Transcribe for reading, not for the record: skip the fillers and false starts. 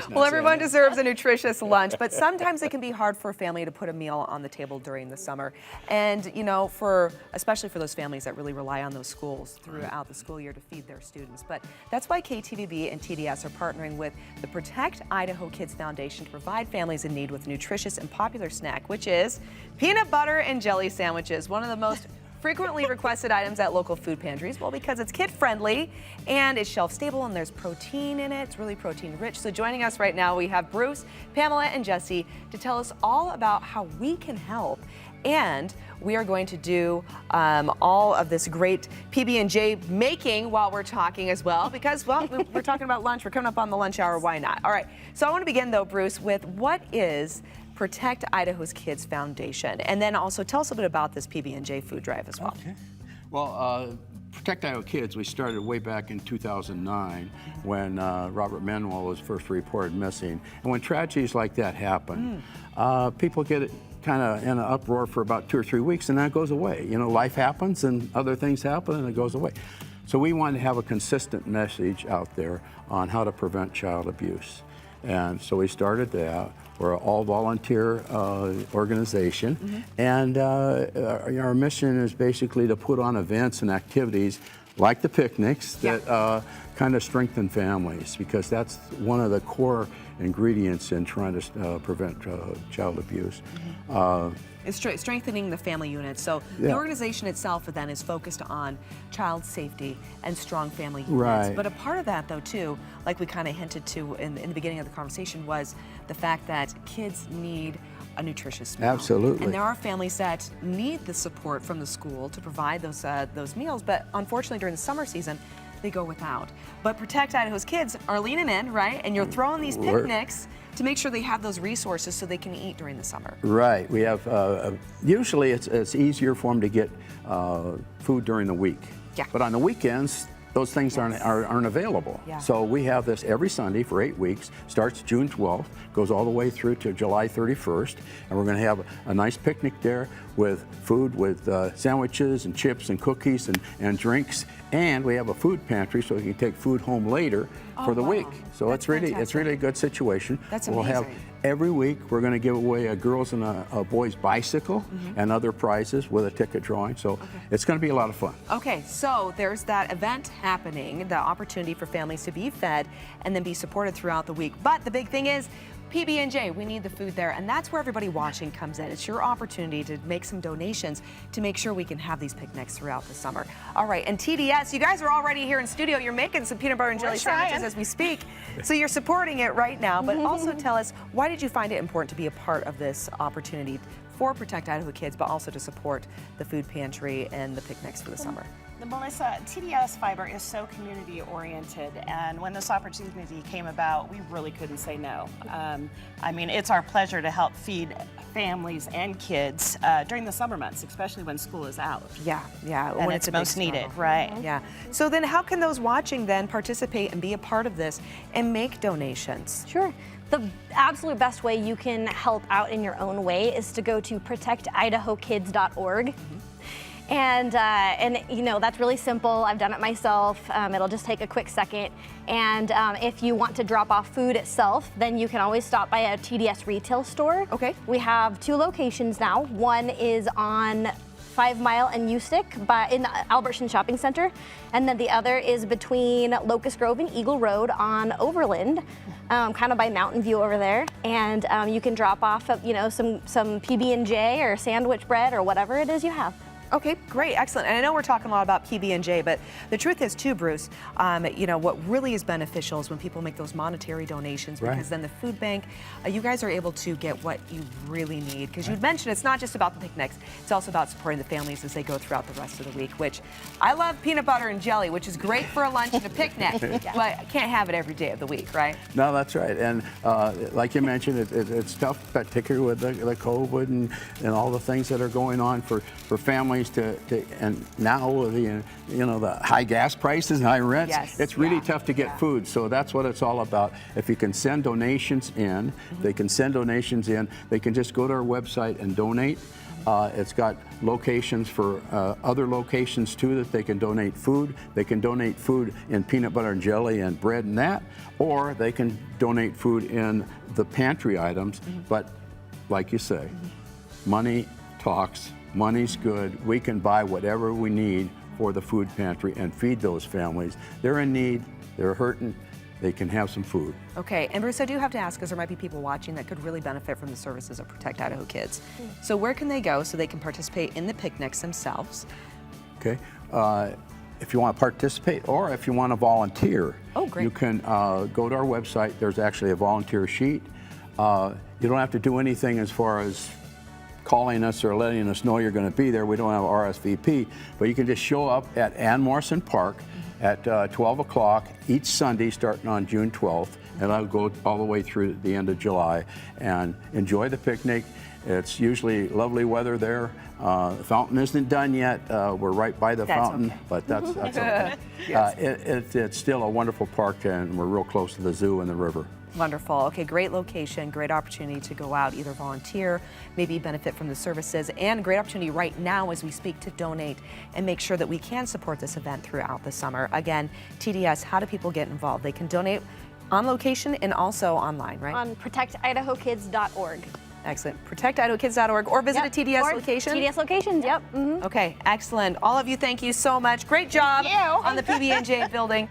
Well, everyone deserves a nutritious lunch, but sometimes it can be hard for a family to put a meal on the table during the summer. And, you know, especially for those families that really rely on those schools throughout the school year to feed their students. But that's why KTVB and TDS are partnering with the Protect Idaho Kids Foundation to provide families in need with a nutritious and popular snack, which is peanut butter and jelly sandwiches, one of the most frequently requested items at local food pantries. Well, because it's kid-friendly and it's shelf-stable and there's protein in it. It's really protein-rich. So joining us right now, we have Bruce, Pamela, and Jesse to tell us all about how we can help. And we are going to do all of this great PB&J making while we're talking as well, because, well, we're talking about lunch. We're coming up on the lunch hour. Why not? All right. So I want to begin, though, Bruce, with what is Protect Idaho's Kids Foundation, and then also tell us a bit about this PB&J food drive as well. Okay. Well, Protect Idaho Kids, we started way back in 2009 when Robert Manuel was first reported missing. And when tragedies like that happen, people get kind of in an uproar for about 2 or 3 weeks, and then it goes away. You know, life happens and other things happen and it goes away. So we wanted to have a consistent message out there on how to prevent child abuse. And so we started that. We're an all-volunteer organization, and our mission is basically to put on events and activities like the picnics that kind of strengthen families, because that's one of the core ingredients in trying to prevent child abuse. It's strengthening the family unit. So the organization itself then is focused on child safety and strong family units. Right. But a part of that, though, too, like we kind of hinted to in the beginning of the conversation, was the fact that kids need a nutritious meal. Absolutely. And there are families that need the support from the school to provide those meals, but unfortunately during the summer season, they go without. But Protect Idaho's Kids are leaning in, right? And you're throwing these picnics to make sure they have those resources so they can eat during the summer. Right. We have, usually it's easier for them to get food during the week. Yeah. But on the weekends, those things aren't available. Yeah. So we have this every Sunday for 8 weeks, starts June 12th, goes all the way through to July 31st, and we're going to have a nice picnic there with food, with sandwiches and chips and cookies and drinks, and we have a food pantry so you can take food home later for the week. So it's really a good situation. That's we'll amazing. have every week we're going to give away a girls and a boys bicycle and other prizes with a ticket drawing. So it's going to be a lot of fun. Okay, so there's that event happening, the opportunity for families to be fed and then be supported throughout the week. But the big thing is, PB&J, we need the food there, and that's where everybody watching comes in. It's your opportunity to make some donations to make sure we can have these picnics throughout the summer. All right, and TDS, you guys are already here in studio. You're making some peanut butter and jelly sandwiches as we speak, so you're supporting it right now. But also tell us, why did you find it important to be a part of this opportunity for Protect Idaho Kids, but also to support the food pantry and the picnics for the summer? Melissa, TDS Fiber is so community oriented, and when this opportunity came about, we really couldn't say no. I mean, it's our pleasure to help feed families and kids during the summer months, especially when school is out. Yeah. And when it's most needed, right? Yeah. So then how can those watching then participate and be a part of this and make donations? Sure. The absolute best way you can help out in your own way is to go to protectidahokids.org. And you know, that's really simple. I've done it myself. It'll just take a quick second. And if you want to drop off food itself, then you can always stop by a TDS retail store. Okay. We have 2 locations now. One is on 5 Mile and Ustick in the Albertson Shopping Center. And then the other is between Locust Grove and Eagle Road on Overland, kind of by Mountain View over there. And you can drop off, you know, some PB&J or sandwich bread or whatever it is you have. Okay, great, excellent. And I know we're talking a lot about PB&J, but the truth is too, Bruce, you know, what really is beneficial is when people make those monetary donations, because then the food bank, you guys are able to get what you really need. Because you'd mentioned it's not just about the picnics, it's also about supporting the families as they go throughout the rest of the week, which I love peanut butter and jelly, which is great for a lunch and a picnic, but I can't have it every day of the week, right? No, that's right. And like you mentioned, it's tough, particularly with the COVID and all the things that are going on for families and now with the high gas prices and high rents, it's really tough to get food. So that's what it's all about. If you can send donations in, they can send donations in. They can just go to our website and donate. It's got locations for other locations too that they can donate food. They can donate food in peanut butter and jelly and bread and that, or they can donate food in the pantry items. But like you say, money talks, money's good. We can buy whatever we need for the food pantry and feed those families. They're in need, they're hurting, they can have some food. Okay, and Bruce, I do have to ask, because there might be people watching that could really benefit from the services of Protect Idaho Kids. So where can they go so they can participate in the picnics themselves? Okay, if you want to participate or if you want to volunteer, Oh, great. you can go to our website. There's actually a volunteer sheet. You don't have to do anything as far as calling us or letting us know you're going to be there. We don't have RSVP, but you can just show up at Ann Morrison Park at 12 o'clock each Sunday starting on June 12th, and I'll go all the way through the end of July, and enjoy the picnic. It's usually lovely weather there. The fountain isn't done yet. We're right by the fountain, okay. but that's okay. It's still a wonderful park, and we're real close to the zoo and the river. Wonderful. Okay, great location, great opportunity to go out, either volunteer, maybe benefit from the services, and great opportunity right now as we speak to donate and make sure that we can support this event throughout the summer. Again, TDS, how do people get involved? They can donate on location and also online, right? On protectidahokids.org. Excellent. ProtectIdahoKids.org or visit a TDS Or location? TDS locations, yep. Okay, excellent. All of you, thank you so much. Great job you. on the PB&J building.